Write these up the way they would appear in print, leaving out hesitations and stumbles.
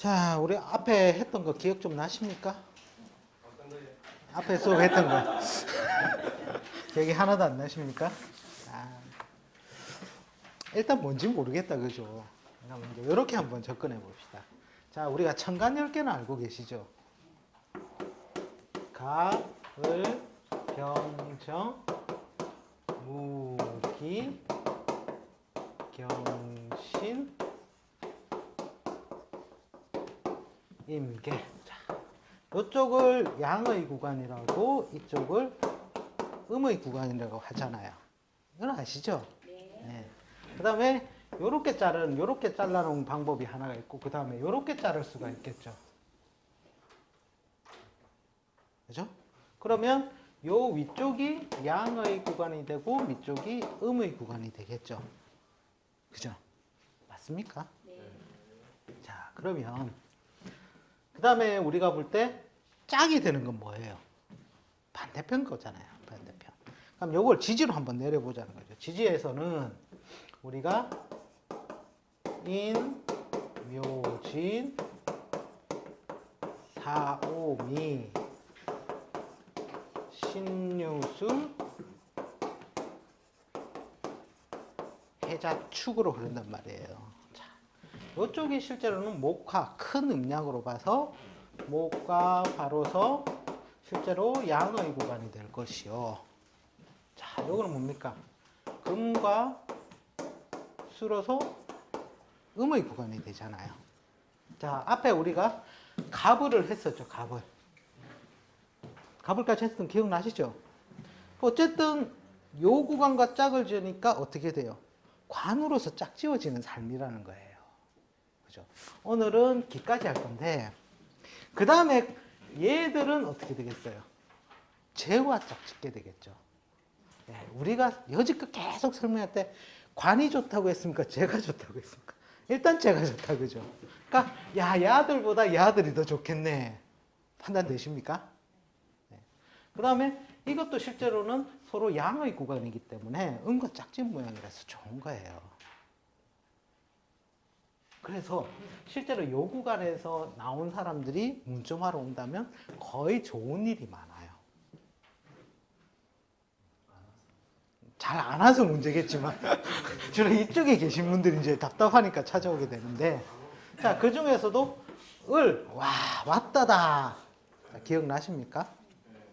자, 우리 앞에 했던 거 기억 좀 나십니까? 앞에 수업했던 거. 기억이 하나도 안 나십니까? 아, 일단 뭔지 모르겠다, 그죠? 그럼 이제 이렇게 한번 접근해 봅시다. 자, 우리가 천간열개는 알고 계시죠? 가을, 병정, 무기, 경신, 임계. 자, 이쪽을 양의 구간이라고 이쪽을 음의 구간이라고 하잖아요. 이건 아시죠? 네. 그 다음에 요렇게 잘라놓은 방법이 하나가 있고, 그 다음에 요렇게 자를 수가 있겠죠. 그죠? 그러면 요 위쪽이 양의 구간이 되고 밑쪽이 음의 구간이 되겠죠. 그죠? 맞습니까? 네. 자, 그러면 그 다음에 우리가 볼 때 짝이 되는 건 뭐예요? 반대편 거잖아요. 반대편. 그럼 요걸 지지로 한번 내려보자는 거죠. 지지에서는 우리가 인, 묘진, 사오미, 신유술, 해자축으로 흐른단 말이에요. 자, 이쪽이 실제로는 목화, 큰 음량으로 봐서 목과 바로서 실제로 양의 구간이 될 것이요. 자, 이거는 뭡니까? 금과 수로서 음의 구간이 되잖아요. 자, 앞에 우리가 갑을 했었죠. 갑을까지 했던 기억나시죠? 어쨌든 요 구간과 짝을 지으니까 어떻게 돼요? 관으로서 짝지어지는 삶이라는 거예요. 그죠? 오늘은 기까지 할 건데, 그 다음에 얘들은 어떻게 되겠어요? 재와 짝짓게 되겠죠. 네, 우리가 여지껏 계속 설명할 때 관이 좋다고 했습니까? 재가 좋다고 했습니까? 일단 재가 좋다, 그죠? 그러니까 야, 야들보다 야들이 더 좋겠네. 판단되십니까? 네. 그 다음에 이것도 실제로는 서로 양의 구간이기 때문에 음과 짝짓 모양이라서 좋은 거예요. 그래서 실제로 이 구간에서 나온 사람들이 문점하러 온다면 거의 좋은 일이 많아요. 잘 안 와서 문제겠지만 주로 이쪽에 계신 분들이 이제 답답하니까 찾아오게 되는데, 자, 그 중에서도 왔다다. 기억나십니까?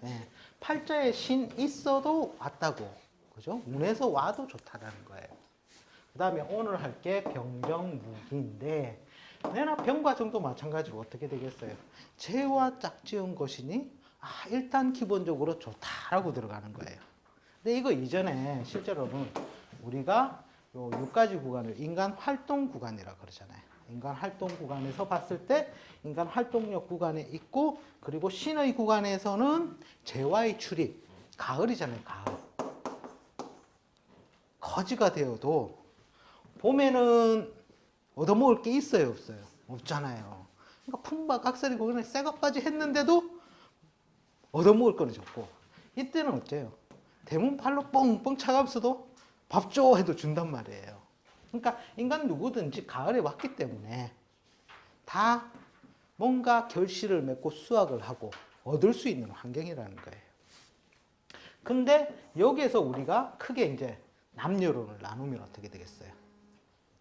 네. 팔자에 신 있어도 왔다고. 그죠? 운에서 와도 좋다라는 거예요. 그 다음에 오늘 할 게 병정무기인데, 내나 병과 정도 마찬가지로 어떻게 되겠어요? 재와 짝지은 것이니, 일단 기본적으로 좋다라고 들어가는 거예요. 근데 이거 이전에 실제로는 우리가 요 6가지 구간을 인간 활동 구간이라고 그러잖아요. 인간 활동 구간에서 봤을 때 인간 활동력 구간에 있고, 그리고 신의 구간에서는 재와의 출입, 가을이잖아요. 가을. 거지가 되어도 봄에는 얻어먹을 게 있어요, 없어요? 없잖아요. 그러니까 품바각설이고 그냥 새것까지 했는데도 얻어먹을 거는 적고, 이때는 어째요? 대문 팔로 뻥뻥 차가면서도 밥 줘 해도 준단 말이에요. 그러니까 인간 누구든지 가을에 왔기 때문에 다 뭔가 결실을 맺고 수확을 하고 얻을 수 있는 환경이라는 거예요. 근데 여기에서 우리가 크게 이제 남녀론을 나누면 어떻게 되겠어요?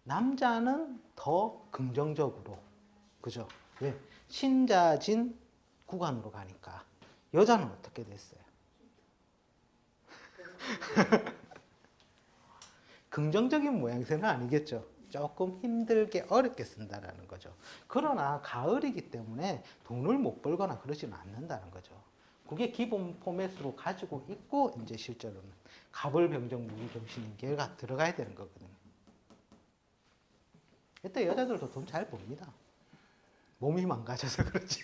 남자는 더 긍정적으로, 그죠? 왜? 신자진 구간으로 가니까. 여자는 어떻게 됐어요? 긍정적인 모양새는 아니겠죠. 조금 힘들게 어렵게 쓴다라는 거죠. 그러나 가을이기 때문에 돈을 못 벌거나 그러지는 않는다는 거죠. 그게 기본 포맷으로 가지고 있고, 이제 실제로는 갑을 병정 무기 경신 임계가 들어가야 되는 거거든요. 이때 여자들도 돈 잘 법니다. 몸이 망가져서 그렇지.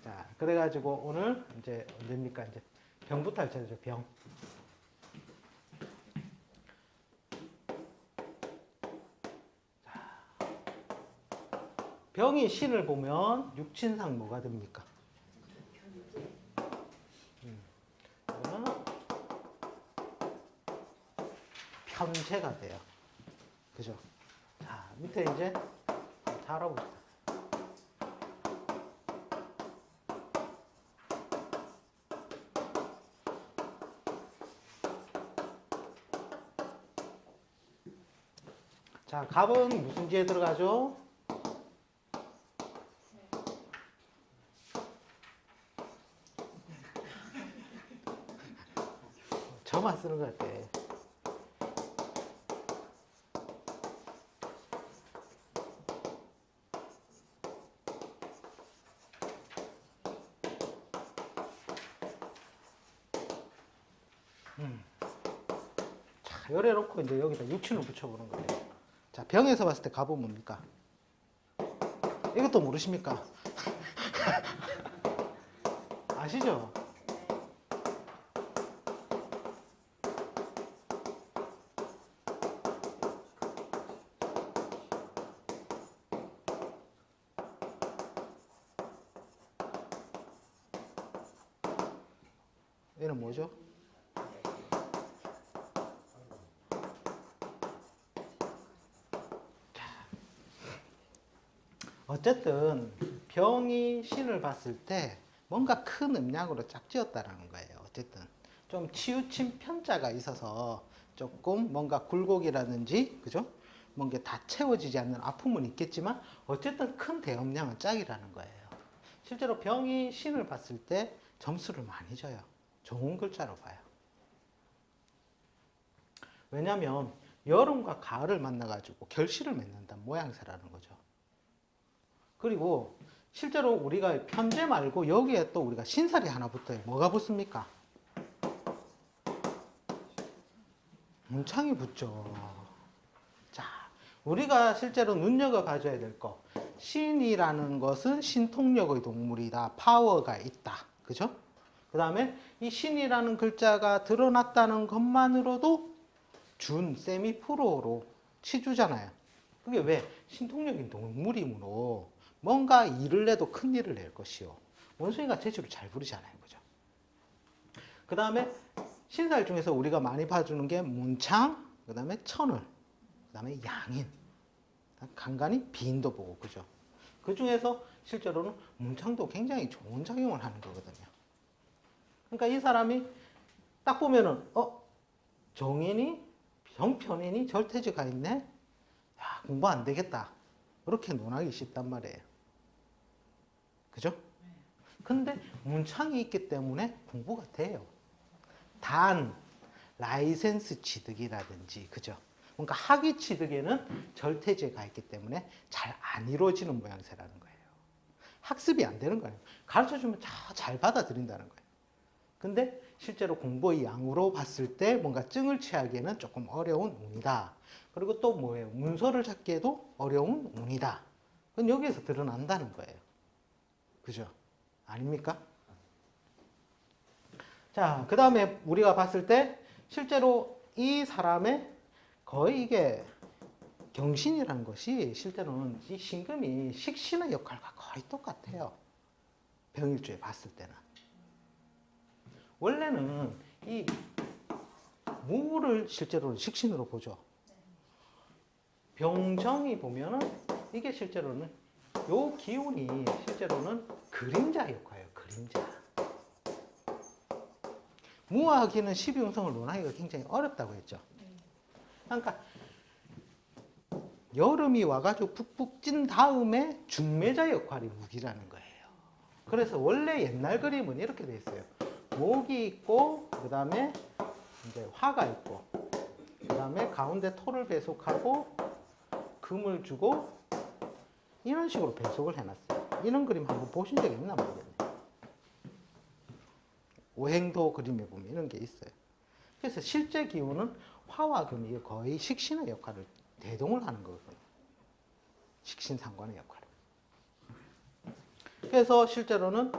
자, 그래가지고 오늘 이제 언제입니까? 이제 병부터 할 차례죠. 병. 병이 신을 보면 육친상 뭐가 됩니까? 편체가 돼요. 그죠? 자, 밑에 이제 잘하고 있어. 자, 갑은 무슨 지에 들어가죠? 저만 쓰는 것 같아. 자, 열에 놓고 이제 여기다 육친을 붙여보는 거예요. 자, 병에서 봤을 때 갑은 뭡니까? 이것도 모르십니까? 아시죠? 얘는 뭐죠? 어쨌든 병이 신을 봤을 때 뭔가 큰 음량으로 짝지었다라는 거예요. 어쨌든 좀 치우친 편자가 있어서 조금 뭔가 굴곡이라든지 그죠? 뭔가 다 채워지지 않는 아픔은 있겠지만 어쨌든 큰 대음량은 짝이라는 거예요. 실제로 병이 신을 봤을 때 점수를 많이 줘요. 좋은 글자로 봐요. 왜냐하면 여름과 가을을 만나가지고 결실을 맺는다는 모양새라는 거죠. 그리고 실제로 우리가 편제 말고 여기에 또 우리가 신살이 하나 붙어요. 뭐가 붙습니까? 문창이 붙죠. 자, 우리가 실제로 눈여겨봐줘야 될 거. 신이라는 것은 신통력의 동물이다. 파워가 있다. 그죠? 그 다음에 이 신이라는 글자가 드러났다는 것만으로도 준, 세미 프로로 치주잖아요. 그게 왜? 신통력인 동물이므로 뭔가 일을 내도 큰 일을 낼 것이요. 원숭이가 재주를 잘 부리잖아요. 그죠? 그 다음에 신살 중에서 우리가 많이 봐주는 게 문창, 그 다음에 천을, 그 다음에 양인, 간간히 비인도 보고, 그죠? 그 중에서 실제로는 문창도 굉장히 좋은 작용을 하는 거거든요. 그러니까 이 사람이 딱 보면은, 정인이, 정편인이 절퇴지가 있네? 야, 공부 안 되겠다. 그렇게 논하기 쉽단 말이에요. 그죠? 근데 문창이 있기 때문에 공부가 돼요. 단, 라이센스 취득이라든지, 그죠? 뭔가 학위 취득에는 절대제가 있기 때문에 잘 안 이루어지는 모양새라는 거예요. 학습이 안 되는 거예요. 가르쳐주면 잘 받아들인다는 거예요. 근데 실제로 공부의 양으로 봤을 때 뭔가 증을 취하기에는 조금 어려운 운이다. 그리고 또 뭐예요? 문서를 찾기에도 어려운 운이다. 그건 여기에서 드러난다는 거예요. 그죠? 아닙니까? 자, 그 다음에 우리가 봤을 때 실제로 이 사람의 거의 이게 경신이라는 것이 실제로는 이 신금이 식신의 역할과 거의 똑같아요. 병일주에 봤을 때는. 원래는 이 무를 실제로는 식신으로 보죠. 병정이 보면은 이게 실제로는 요 기운이 실제로는 그림자 역할이에요. 그림자. 무화기는 12운성을 논하기가 굉장히 어렵다고 했죠. 그러니까 여름이 와가지고 푹푹 찐 다음에 중매자 역할이 무기라는 거예요. 그래서 원래 옛날 그림은 이렇게 돼 있어요. 목이 있고 그 다음에 이제 화가 있고 그 다음에 가운데 토를 배속하고 금을 주고 이런 식으로 배속을 해놨어요. 이런 그림 한번 보신 적 있나 모르겠네요. 오행도 그림에 보면 이런 게 있어요. 그래서 실제 기운은 화와 금이 거의 식신의 역할을 대동을 하는 거거든요. 식신상관의 역할을. 그래서 실제로는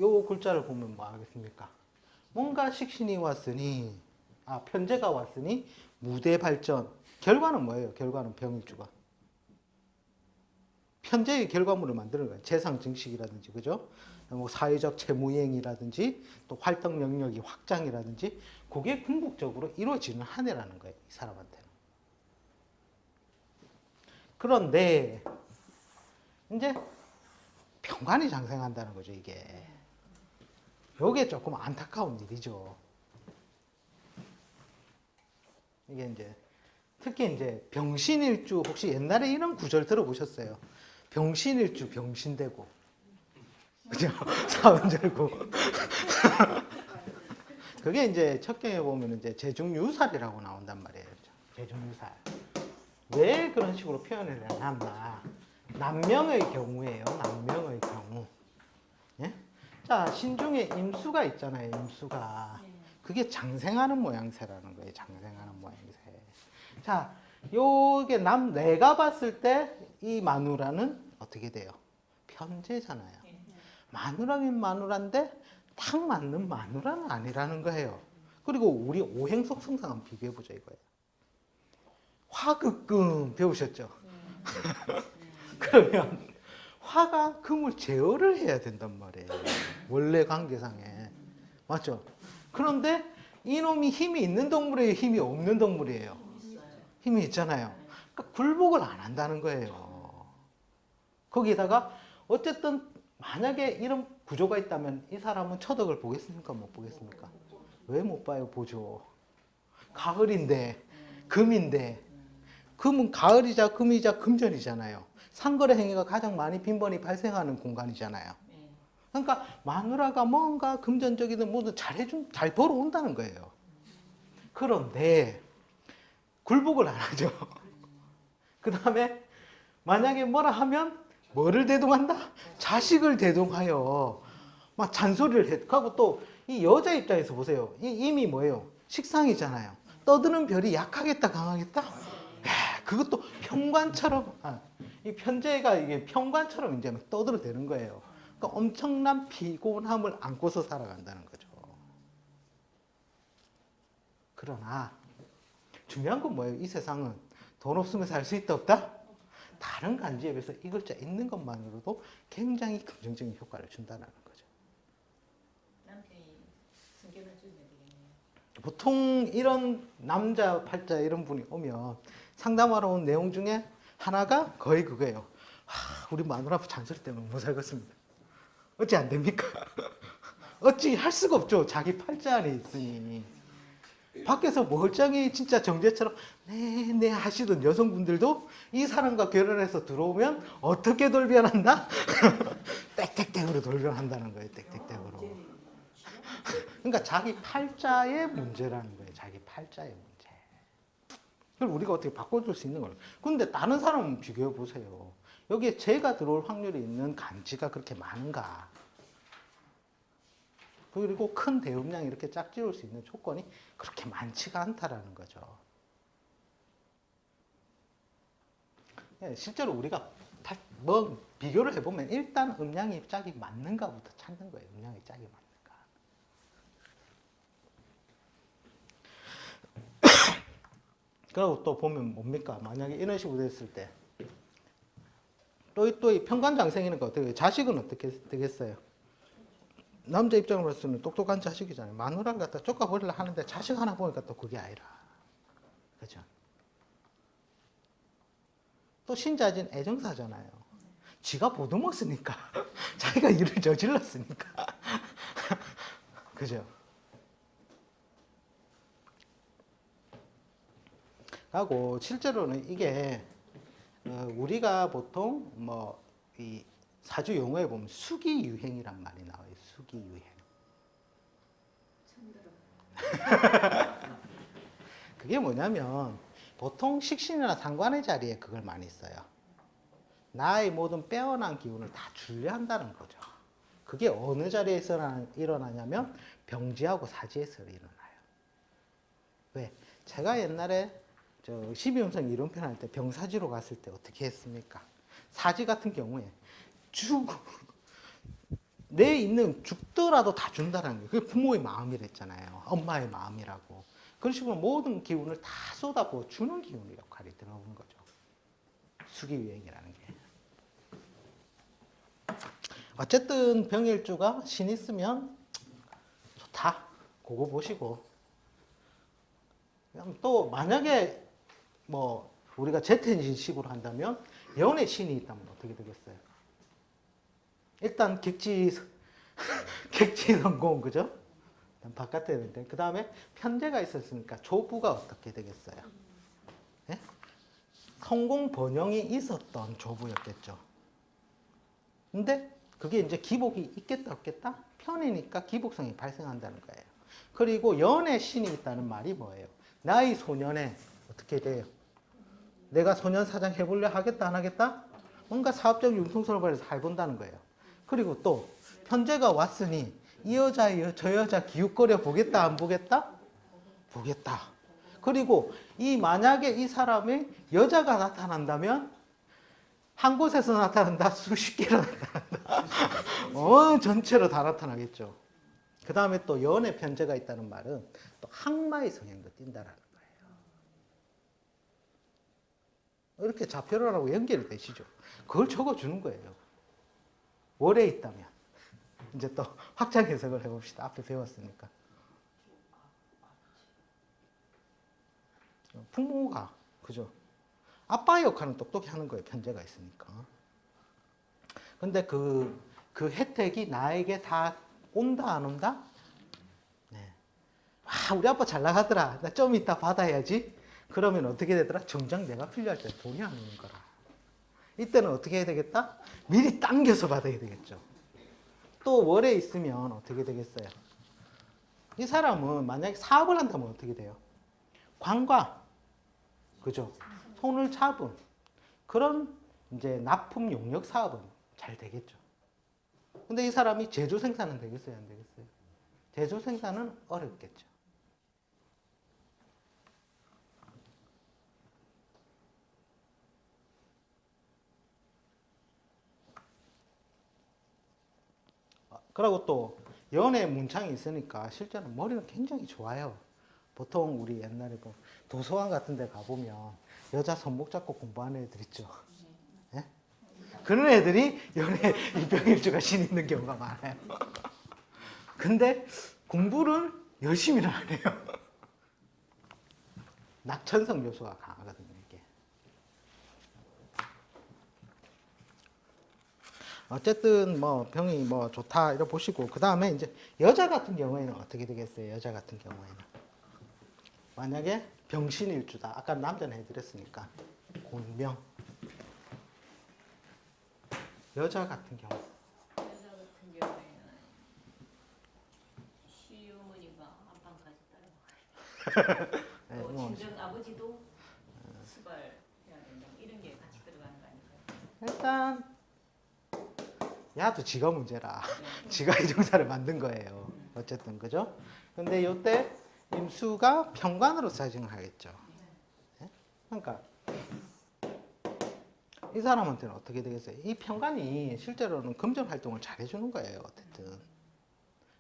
요 글자를 보면 뭐 하겠습니까? 뭔가 식신이 왔으니, 편제가 왔으니 무대 발전. 결과는 뭐예요? 결과는 병일주가. 편제의 결과물을 만드는 거예요. 재상 증식이라든지, 그죠? 뭐 사회적 채무이행이라든지, 또 활동 영역이 확장이라든지, 그게 궁극적으로 이루어지는 한 해라는 거예요. 이 사람한테는. 그런데, 이제 편관이 장생한다는 거죠, 이게. 요게 조금 안타까운 일이죠. 이게 이제 특히 이제 병신일주, 혹시 옛날에 이런 구절 들어보셨어요? 병신일주 병신되고, 그죠? 사은절고. 그게 이제 척경에 보면 이제 재중유살이라고 나온단 말이에요. 재중유살. 왜 그런 식으로 표현을 해놨나? 남명의 경우예요. 남명의 경우. 예? 자, 신중에 임수가 있잖아요. 임수가. 그게 장생하는 모양새라는 거예요. 장생하는 모양새. 자, 요게 내가 봤을 때 이 마누라는 어떻게 돼요? 편제잖아요. 마누라긴 마누라인데 딱 맞는 마누라는 아니라는 거예요. 그리고 우리 오행속성상 한번 비교해보죠, 이거예요. 화극금 배우셨죠? 그러면 화가 금을 제어를 해야 된단 말이에요. 원래 관계상에. 맞죠? 그런데 이놈이 힘이 있는 동물이에요? 힘이 없는 동물이에요? 힘이 있잖아요. 그러니까 굴복을 안 한다는 거예요. 거기에다가 어쨌든 만약에 이런 구조가 있다면 이 사람은 처덕을 보겠습니까? 못 보겠습니까? 왜 못 봐요? 보죠. 가을인데, 금인데, 금은 가을이자 금이자 금전이잖아요. 상거래 행위가 가장 많이 빈번히 발생하는 공간이잖아요. 그러니까 마누라가 뭔가 금전적이든 뭐든 잘 벌어온다는 거예요. 그런데 굴복을 안 하죠. 그 다음에 만약에 뭐라 하면 뭐를 대동한다? 자식을 대동하여 막 잔소리를 해. 하고 또 이 여자 입장에서 보세요. 이미 뭐예요? 식상이잖아요. 떠드는 별이 약하겠다, 강하겠다? 그것도 평관처럼, 이 편제가 이게 평관처럼 이제 떠들어대는 거예요. 그러니까 엄청난 피곤함을 안고서 살아간다는 거죠. 그러나 중요한 건 뭐예요? 이 세상은 돈 없으면 살 수 있다 없다? 다른 간지에 비해서 이 글자 있는 것만으로도 굉장히 긍정적인 효과를 준다는 거죠. 남편이 숨겨놔 주면 되겠네요. 보통 이런 남자 팔자 이런 분이 오면 상담하러 온 내용 중에 하나가 거의 그거예요. 우리 마누라 잔소리 때문에 못 살겠습니다. 어찌 안 됩니까? 어찌 할 수가 없죠. 자기 팔자 안에 있으니. 밖에서 멀쩡히 진짜 정제처럼 네 하시던 여성분들도 이 사람과 결혼해서 들어오면 어떻게 돌변한다? 땡땡땡으로 돌변한다는 거예요. 땡땡땡으로. 그러니까 자기 팔자의 문제라는 거예요. 자기 팔자의 문제. 그걸 우리가 어떻게 바꿔줄 수 있는 거예요. 근데 다른 사람 비교해 보세요. 여기에 재가 들어올 확률이 있는 간지가 그렇게 많은가? 그리고 큰 대음량이 이렇게 짝지을 수 있는 조건이 그렇게 많지가 않다라는 거죠. 실제로 우리가 뭐 비교를 해보면 일단 음량이 짝이 맞는가부터 찾는 거예요. 음량이 짝이 맞는가. 그리고 또 보면 뭡니까? 만약에 이런 식으로 됐을 때 또 이 평관장생이니까 어떻게 자식은 어떻게 되겠어요? 남자 입장으로서는 똑똑한 자식이잖아요. 마누라를 갖다 쫓아버리려 하는데 자식 하나 보니까 또 그게 아니라. 그죠? 또 신자진 애정사잖아요. 지가 보듬었으니까. 자기가 일을 저질렀으니까. 그죠? 하고 실제로는 이게 우리가 보통 뭐 이 사주 용어에 보면 수기유행이란 말이 나와요. 수기유행. 그게 뭐냐면 보통 식신이나 상관의 자리에 그걸 많이 써요. 나의 모든 빼어난 기운을 다 분리한다는 거죠. 그게 어느 자리에서 일어나냐면 병지하고 사지에서 일어나요. 왜? 제가 옛날에 12음성 이론편 할 때 병사지로 갔을 때 어떻게 했습니까? 사지 같은 경우에 내 있는 죽더라도 다 준다는 거예요. 그게 부모의 마음이랬잖아요. 엄마의 마음이라고. 그런 식으로 모든 기운을 다 쏟아부어 주는 기운의 역할이 들어오는 거죠. 수기유행이라는 게. 어쨌든 병일주가 신 있으면 좋다. 그거 보시고. 또 만약에 뭐 우리가 재태신식으로 한다면 연애 신이 있다면 어떻게 되겠어요? 일단 객지 성공, 그죠? 일단 바깥에 있는데 그 다음에 편제가 있었으니까 조부가 어떻게 되겠어요? 예? 성공 번영이 있었던 조부였겠죠. 근데 그게 이제 기복이 있겠다 없겠다? 편이니까 기복성이 발생한다는 거예요. 그리고 연의 신이 있다는 말이 뭐예요? 나의 소년에 어떻게 돼요? 내가 소년 사장 해보려 하겠다 안 하겠다? 뭔가 사업적 융통성을 벌여서 해본다는 거예요. 그리고 또 현재가 왔으니 이 여자 저 여자 기웃거려 보겠다 안 보겠다? 보겠다. 그리고 이 만약에 이 사람의 여자가 나타난다면 한 곳에서 나타난다, 수십 개로 나타난다. 전체로 다 나타나겠죠. 그 다음에 또 연의 편제가 있다는 말은 또 항마의 성향도 띈다라는 거예요. 이렇게 좌표론하고 연결이 되시죠. 그걸 적어주는 거예요. 월에 있다면. 이제 또 확장 해석을 해봅시다. 앞에 배웠으니까. 풍모가, 그죠? 아빠의 역할은 똑똑히 하는 거예요. 편제가 있으니까. 근데 그 혜택이 나에게 다 온다, 안 온다? 네. 와, 우리 아빠 잘 나가더라. 나 좀 이따 받아야지. 그러면 어떻게 되더라? 정작 내가 필요할 때 돈이 안 오는 거라. 이때는 어떻게 해야 되겠다? 미리 당겨서 받아야 되겠죠. 또 월에 있으면 어떻게 되겠어요? 이 사람은 만약에 사업을 한다면 어떻게 돼요? 관과, 그죠? 손을 잡은 그런 이제 납품 용역 사업은 잘 되겠죠. 근데 이 사람이 제조 생산은 되겠어요, 안 되겠어요? 제조 생산은 어렵겠죠. 그리고 또 연애 문창이 있으니까 실제로 머리는 굉장히 좋아요. 보통 우리 옛날에 뭐 도서관 같은 데 가보면 여자 손목 잡고 공부하는 애들 있죠. 예? 그런 애들이 연애 일병일주가 신 있는 경우가 많아요. 근데 공부를 열심히는 안 해요. 낙천성 요소가 강하거든요, 이게. 어쨌든 뭐 병이 뭐 좋다 이러 보시고 그 다음에 이제 여자 같은 경우에는 어떻게 되겠어요? 여자 같은 경우에는 만약에 병신일주다. 아까 남자는 해드렸으니까 곤병. 여자 같은 경우 여자 같은 경우에는 시어머니가 안방까지 따라가요. 네, 또 뭐 친정 아버지도 수발해야 된다. 이런 게 같이 들어가는 거 아닐까요? 일단 야도 지가 문제라. 네. 지가 이 정사를 만든 거예요. 어쨌든 그죠? 근데 이때 임수가 편관으로 사징을 하겠죠. 네? 그러니까 이 사람한테는 어떻게 되겠어요? 이 편관이 실제로는 금전 활동을 잘 해주는 거예요. 어쨌든.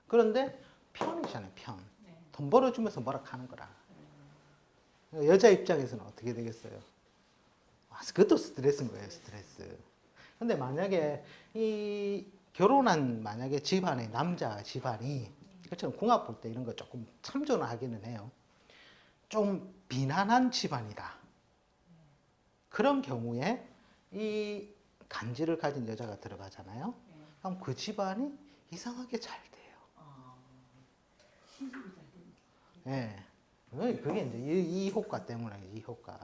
그런데 편이잖아요. 편. 네. 돈 벌어주면서 뭐라 하는 거라. 여자 입장에서는 어떻게 되겠어요? 아, 그것도 스트레스인 거예요. 스트레스. 근데 만약에 이 결혼한 만약에 집안의 남자 집안이 그처럼 궁합 볼 때 이런 거 조금 참조는 하기는 해요. 좀 비난한 집안이다. 그런 경우에 이 간지를 가진 여자가 들어가잖아요. 네. 그럼 그 집안이 이상하게 잘 돼요. 신속이 잘 됩니다. 예. 그게 이제 이 효과 때문에 이 효과.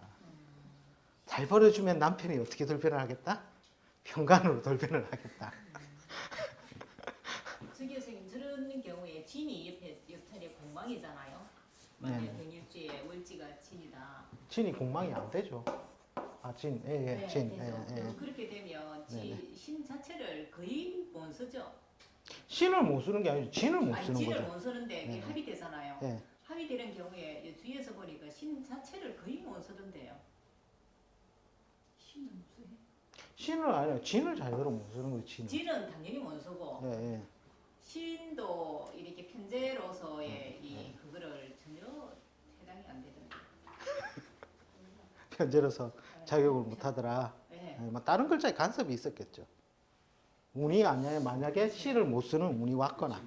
잘 벌어주면 남편이 어떻게 돌변을 하겠다? 평간으로 돌변을 하겠다. 저기 선생님 저런 경우에 진이 옆에 옆자리에 공망이잖아요. 만약 네. 병일주에 월지가 진이다. 진이 공망이 안 되죠. 아, 진, 예, 진. 되죠. 예. 그렇게 되면 네, 신 자체를 거의 못 쓰죠. 신을 못 쓰는 게 아니죠. 진을 못 아니 쓰는 진을 거죠. 못 쓰는데 그게 네. 합의되잖아요. 예. 합의되는 경우에 뒤에서 보니까 신 자체를 거의 못 쓰던데요. 신은 못 써요? 신을 아니요. 진을 자유로 못 쓰는 거죠. 진을. 진은 당연히 못 쓰고 예, 예. 신도 이렇게 편제로서의 이 그거를 전혀 해당이 안 되던데. 편제로서 자격을 못 하더라. 네. 뭐 다른 글자에 간섭이 있었겠죠. 운이 아니야. 만약에 시를 못 쓰는 운이 왔거나.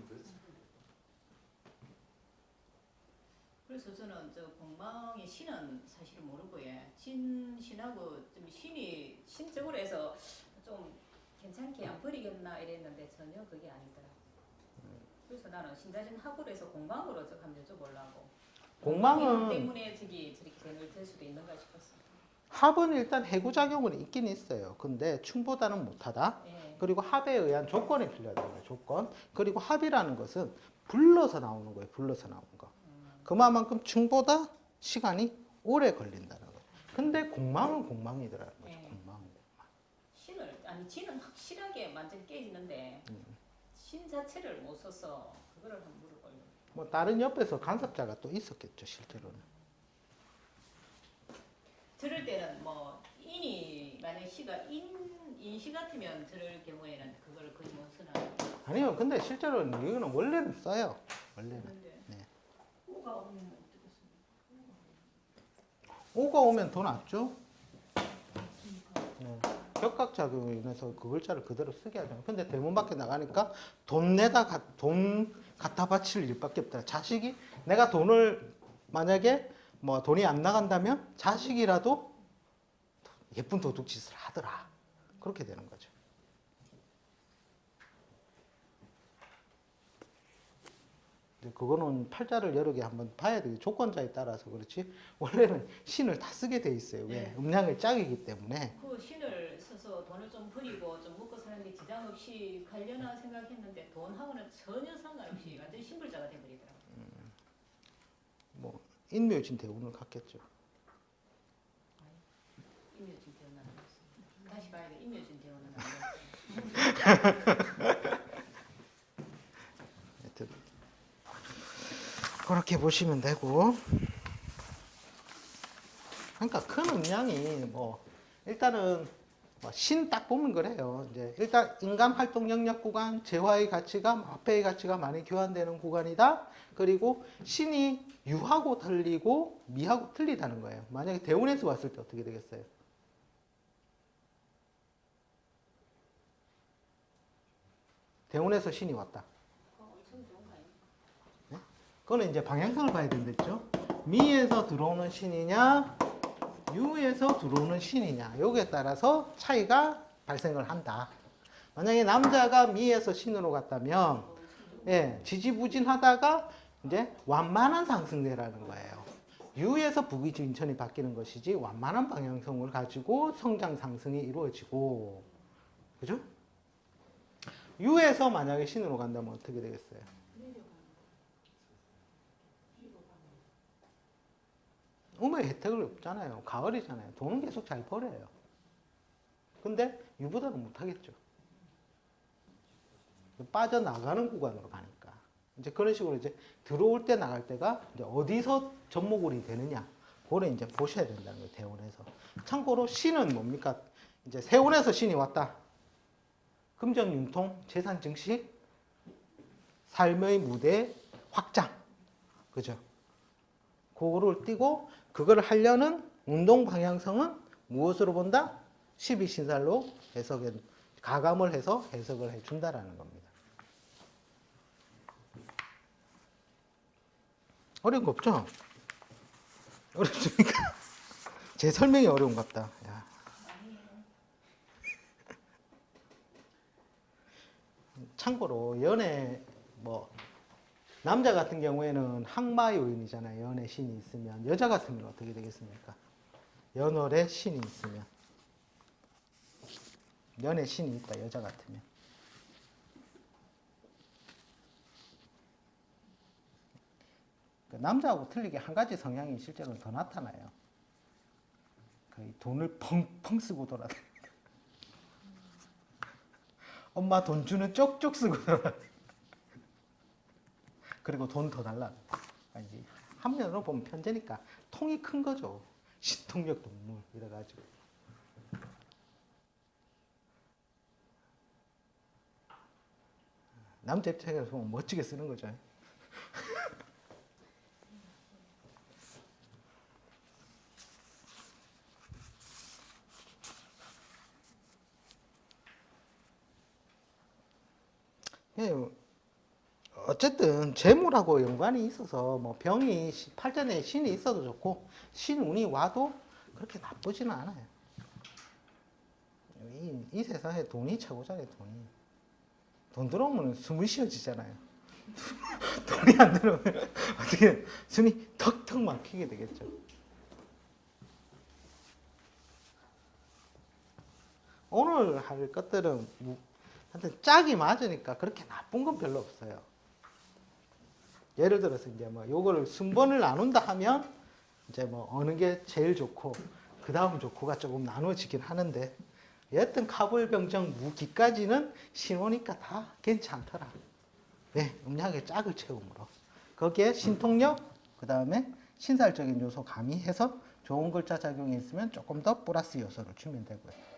그래서 저는 저 공망의 신은 사실 모르고 예. 신하고 좀 신이 신적으로 해서 좀 괜찮게 안 버리겠나 이랬는데 전혀 그게 아니더라. 그래서 나는 신자진 학으로해서 공방으로 좀 한번 여쭤보려고. 공방은 때문에 저렇게 될 수도 있는가 싶었어. 합은 일단 해구작용은 있긴 있어요. 근데 충보다는 못하다. 예. 그리고 합에 의한 조건이 필요하다는 거예요. 조건. 그리고 합이라는 것은 불러서 나오는 거예요. 불러서 나오는 거. 그만큼 충보다 시간이 오래 걸린다는 거예요. 근데 공망은 공망이더라는 거죠. 예. 공망은. 진은 확실하게 완전 깨지는데 신 자체를 못 써서 그거를 한번 물어보려고. 뭐 다른 옆에서 간섭자가 또 있었겠죠. 실제로는. 들을 때는 뭐 인이 만약 시가 인시 같으면 들을 경우에는 그걸 거의 못 쓰나. 아니요. 근데 실제로는 이거는 원래는 써요. 원래는. 그런데 네. 오가 오면 어떻게 씁니까? 오가 오면 더 낫죠. 네. 격각작용으로 인해서 그 글자를 그대로 쓰게 하잖아요. 근데 대문 밖에 나가니까 돈 갖다 바칠 일밖에 없다. 자식이 내가 돈을 만약에 뭐 돈이 안 나간다면 자식이라도 예쁜 도둑짓을 하더라. 그렇게 되는 거죠. 근데 그거는 팔자를 여러 개 한번 봐야 돼요. 조건자에 따라서 그렇지. 원래는 신을 다 쓰게 돼 있어요. 왜? 네. 음량을 짝이기 때문에. 그 신을 써서 돈을 좀 버리고 좀 먹고 사는 게 지장 없이 가려나 생각했는데 돈하고는 전혀 상관없이 완전 신불자가 돼버리더라고요. 뭐 인묘진 대운을 갖겠죠. 임묘진 대원은 안 됐습니다. 다시 봐야 돼. 임묘진 대원은 안 됐어요. 하여튼 그렇게 보시면 되고. 그러니까 큰 음량이 뭐 일단은 신 딱 보면 그래요. 이제 일단 인간 활동 영역 구간, 재화의 가치가 화폐의 가치가 많이 교환되는 구간이다. 그리고 신이 유하고 틀리고 미하고 틀리다는 거예요. 만약에 대운에서 왔을 때 어떻게 되겠어요? 대운에서 신이 왔다. 엄청 좋은 거 아닙니까? 네? 그거는 이제 방향성을 봐야 된댔죠. 미에서 들어오는 신이냐, 유에서 들어오는 신이냐, 여기에 따라서 차이가 발생을 한다. 만약에 남자가 미에서 신으로 갔다면, 예, 지지부진하다가 이제 완만한 상승세라는 거예요. 유에서 북위진천이 바뀌는 것이지 완만한 방향성을 가지고 성장 상승이 이루어지고, 그죠? 유에서 만약에 신으로 간다면 어떻게 되겠어요? 음의 혜택을 없잖아요. 가을이잖아요. 돈은 계속 잘 벌어요. 근데 유보다는 못하겠죠. 빠져나가는 구간으로 가니까. 이제 그런 식으로 이제 들어올 때 나갈 때가 이제 어디서 접목울이 되느냐. 그걸 이제 보셔야 된다는 거예요. 대운에서. 참고로 신은 뭡니까? 이제 세운에서 신이 왔다. 금전 융통, 재산 증식, 삶의 무대 확장. 그죠? 그거를 띄고 그걸 하려는 운동 방향성은 무엇으로 본다? 12신살로 가감을 해서 해석을 해준다라는 겁니다. 어려운 거 없죠? 어렵습니까? 제 설명이 어려운 것 같다. 야. 참고로 연애 뭐 남자 같은 경우에는 항마 요인이잖아요. 연애 신이 있으면. 여자 같으면 어떻게 되겠습니까? 연월에 신이 있으면. 연애 신이 있다. 여자 같으면. 남자하고 틀리게 한 가지 성향이 실제로는 더 나타나요. 거의 돈을 펑펑 쓰고 돌아다닙니다. 엄마 돈 주는 쪽쪽 쓰고 돌아다닙니다. 그리고 돈 더 달라. 아니지. 한면으로 보면 편제니까 통이 큰 거죠. 신통력 동물 이래가지고. 남자 입장에서 보면 멋지게 쓰는 거죠. 어쨌든 재물하고 연관이 있어서 뭐 병이 팔전에 신이 있어도 좋고 신운이 와도 그렇게 나쁘지는 않아요. 이 세상에 돈이 최고잖아요, 돈이. 돈 들어오면 숨이 쉬어지잖아요. 돈이 안 들어오면 어떻게 숨이 턱턱 막히게 되겠죠. 오늘 할 것들은 하여튼 짝이 맞으니까 그렇게 나쁜 건 별로 없어요. 예를 들어서 이제 뭐 요거를 순번을 나눈다 하면 이제 뭐 어느 게 제일 좋고 그 다음 좋고가 조금 나눠지긴 하는데 여하튼 카불병정 무기까지는 신호니까 다 괜찮더라. 왜? 음양의 짝을 채움으로. 거기에 신통력, 그 다음에 신살적인 요소 가미해서 좋은 글자 작용이 있으면 조금 더 플러스 요소를 주면 되고요.